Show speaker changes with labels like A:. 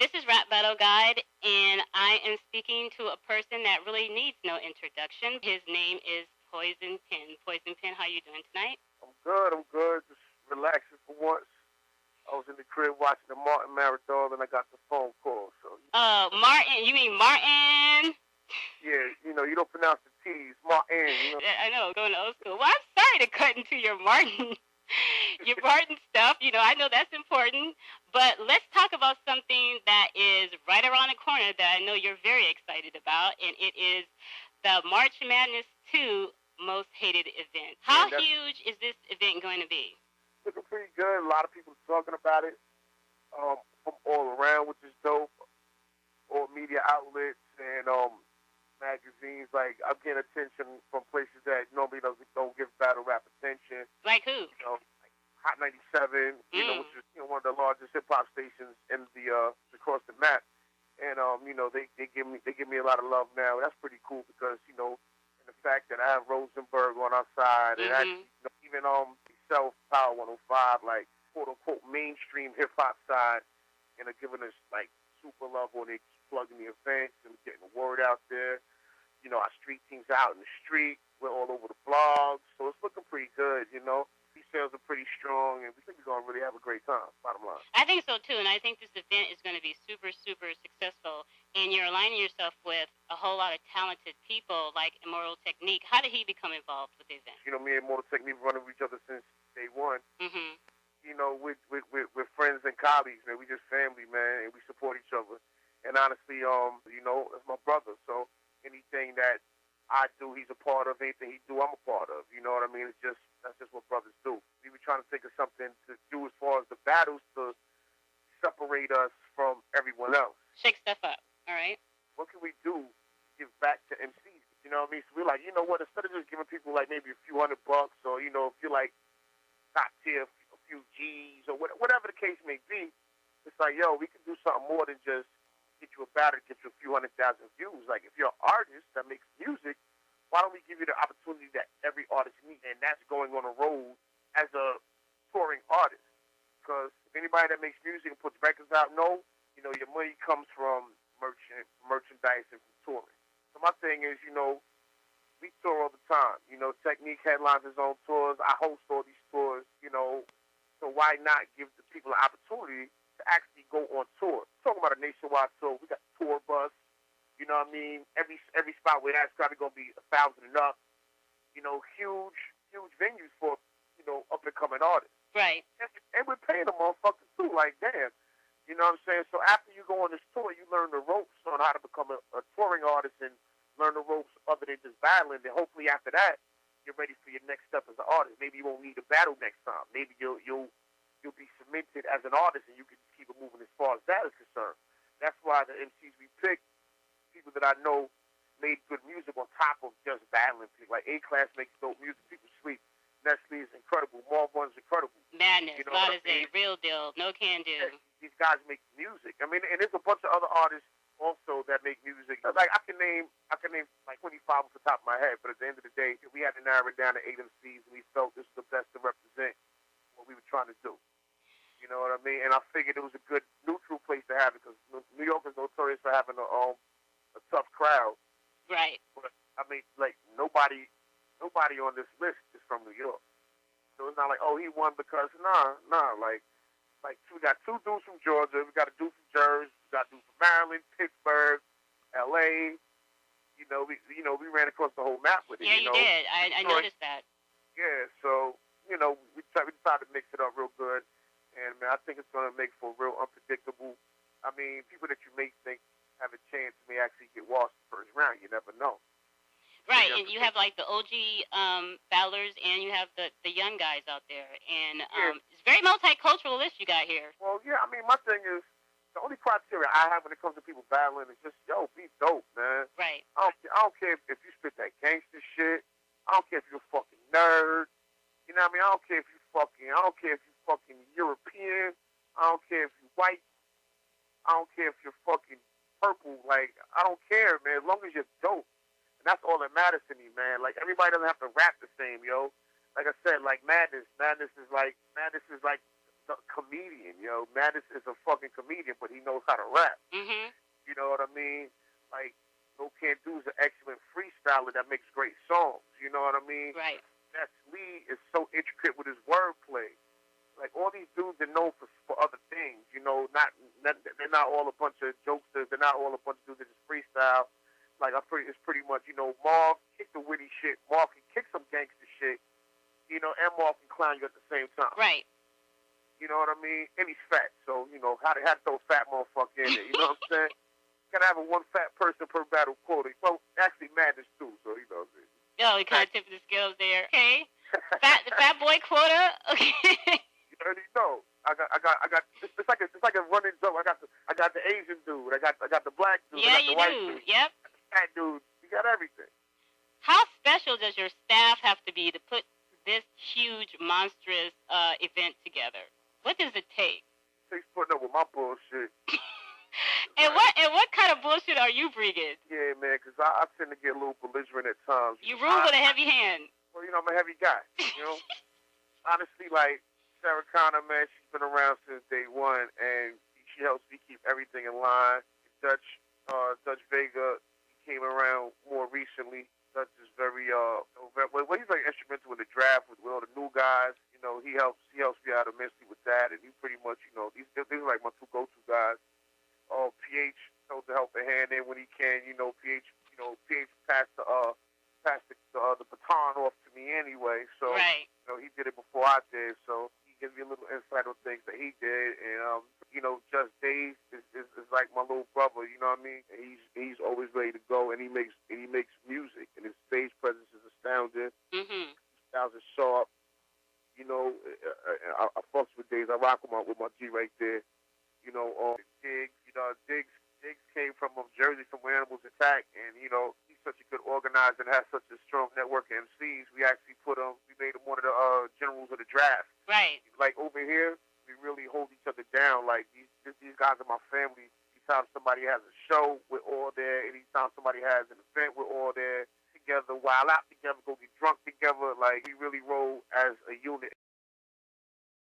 A: This is Rap Battle Guide, and I am speaking to a person that really needs no introduction. His name is Poison Pen. Poison Pen, how you doing tonight?
B: I'm good. I'm good. Just relaxing for once. I was in the crib watching the Martin marathon, and I got the phone call. So.
A: Martin. You mean Martin?
B: Yeah, you don't pronounce the T's. Martin.
A: I know, going to old school. Well, I'm sorry to cut into your Martin. Your Martin stuff, I know that's important, but let's talk about something that is right around the corner that I know you're very excited about, and it is the March Madness 2 Most Hated Event. How huge is this event going to be?
B: Looking pretty good. A lot of people are talking about it from all around, which is dope. All media outlets and magazines. Like, I'm getting attention from places that normally don't give battle rap attention.
A: Like who?
B: Like Hot 97, which is one of the largest hip hop stations in the across the map. And they give me a lot of love now. That's pretty cool because and the fact that I have Rosenberg on our side, and actually even self Power 105, like quote unquote mainstream hip hop side, and are giving us like super love when they plugging the events and getting the word out there. Our street teams are out in the street. We're all over the blogs, so it's looking pretty good. These sales are pretty strong, and we think we're gonna really have a great time. Bottom line.
A: I think so too, and I think this event is going to be super, super successful. And you're aligning yourself with a whole lot of talented people like Immortal Technique. How did he become involved with the event?
B: Me and Immortal Technique running with each other since day one.
A: Mm-hmm.
B: We're friends and colleagues, man. We just family, man, and we support each other. And honestly, that's my brother. So anything that I do, he's a part of. Anything he do, I'm a part of. You know what I mean? That's just what brothers do. We were trying to think of something to do as far as the battles to separate us from everyone else.
A: Shake stuff up, all right?
B: What can we do to give back to MCs? You know what I mean? So we're like, you know what? Instead of just giving people like maybe a few $100 or, if you're like top tier, a few G's or whatever the case may be, it's like, yo, we can do something more than just get you a battle, get you a few 100,000 views. Like, if you're an artist that makes music, why don't we give you the opportunity that every artist needs? And that's going on a road as a touring artist. Because if anybody that makes music and puts records out know, your money comes from merchandise and from touring. So my thing is, we tour all the time. Technique headlines his own tours. I host all these tours, so why not give the people an opportunity to actually go on tour? Talking about a nationwide tour, we got tour bus. You know what I mean? Every spot we're at is probably gonna be 1,000 and up. Huge venues for up and coming artists.
A: Right.
B: And we're paying them motherfuckers too. Like, damn. You know what I'm saying? So after you go on this tour, you learn the ropes on how to become a touring artist and learn the ropes other than just battling. And hopefully after that, you're ready for your next step as an artist. Maybe you won't need a battle next time. Maybe you'll be cemented as an artist, and you can keep it moving as far as that is concerned. That's why the MCs we pick, people that I know made good music on top of just battling people. Like A-Class makes dope music. People sleep. Nestle is incredible. Marv is incredible.
A: Madness, Lottie, real deal, no can do.
B: Yeah, these guys make music. I mean, and there's a bunch of other artists also that make music. Like I can name like 25 off the top of my head. But at the end of the day, we had to narrow it down to 8 MCs, and we felt this was the best to represent what we were trying to do. You know what I mean? And I figured it was a good neutral place to have it because New York is notorious for having a tough crowd.
A: Right.
B: But I mean, like nobody on this list is from New York. So it's not like, oh, he won because nah. Like we got 2 dudes from Georgia, we got a dude from Jersey, we got a dude from Maryland, Pittsburgh, LA. We ran across the whole map with it.
A: Yeah, you did. I noticed that.
B: Yeah, so we decided to mix it up real good. And, man, I think it's going to make for real unpredictable. I mean, people that you may think have a chance may actually get washed the first round. You never know.
A: Right, and you have, like, the OG battlers, and you have the young guys out there. And it's a very multicultural list you got here.
B: Well, yeah, I mean, my thing is, the only criteria I have when it comes to people battling is just, be dope, man.
A: Right.
B: I don't care if you spit that gangster shit. I don't care if you're a fucking nerd. You know what I mean? I don't care if you fucking European. I don't care if you're white. I don't care if you're fucking purple. Like, I don't care, man, as long as you're dope. And that's all that matters to me, man. Like, everybody doesn't have to rap the same, yo. Like I said, like Madness is like a comedian. You know, Madness is a fucking comedian, but he knows how to rap.
A: Mhm.
B: You know what I mean? Like, No Can Do is an excellent freestyler that makes great songs. You know what I mean?
A: Right.
B: Ness Lee is so intricate with his wordplay. Like, all these dudes are known for other things. You know, they're not all a bunch of jokesters. They're not all a bunch of dudes that just freestyle. Like, it's pretty much, you know, Marv kick the witty shit. Marv can kick some gangster shit. You know, and Marv can clown you at the same time.
A: Right.
B: You know what I mean? And he's fat, so, you know, how to throw fat motherfucker in there. You know what I'm saying? Gotta have a one fat person per battle quota. Well, actually, Madness too, so, you know.
A: Oh, you kind of tipping the scales there. Okay. Fat boy quota. Okay.
B: You already know. I got. It's like a running joke. I got the Asian dude. I got the black dude.
A: Yeah,
B: I got the
A: you
B: white
A: do.
B: dude.
A: Yep.
B: I got the fat dude. You got everything.
A: How special does your staff have to be to put this huge, monstrous event together? What does it take?
B: He's putting up with my bullshit.
A: And what kind of bullshit are you bringing?
B: Yeah, man, because I tend to get a little belligerent at times.
A: You rule with a heavy hand.
B: Well, you know, I'm a heavy guy. You know, honestly, like Sarah Connor, man, she's been around since day one, and she helps me keep everything in line. Dutch Vega, he came around more recently. Dutch is very he's very instrumental in the draft with all the new guys. You know, he helps me out immensely with that, and he pretty much, you know, these are like my two go-to guys. PH knows to help a hand in when he can. PH passed the baton off to me anyway. So
A: right.
B: He did it before I did. So he gives me a little insight on things that he did. And Just Dave is like my little brother. You know what I mean? And he's always ready to go, and he makes music, and his stage presence is astounding.
A: Mhm.
B: Styles is sharp. I fucks with Dave. I rock with my G right there. Diggs came from Jersey, from where Animals Attack, and he's such a good organizer and has such a strong network of MCs. We actually we made him one of the generals of the draft.
A: Right.
B: Like over here, we really hold each other down. Like these guys are my family. Anytime somebody has a show, we're all there. Anytime somebody has an event, we're all there together. While out together, go get drunk together. Like we really roll as a unit.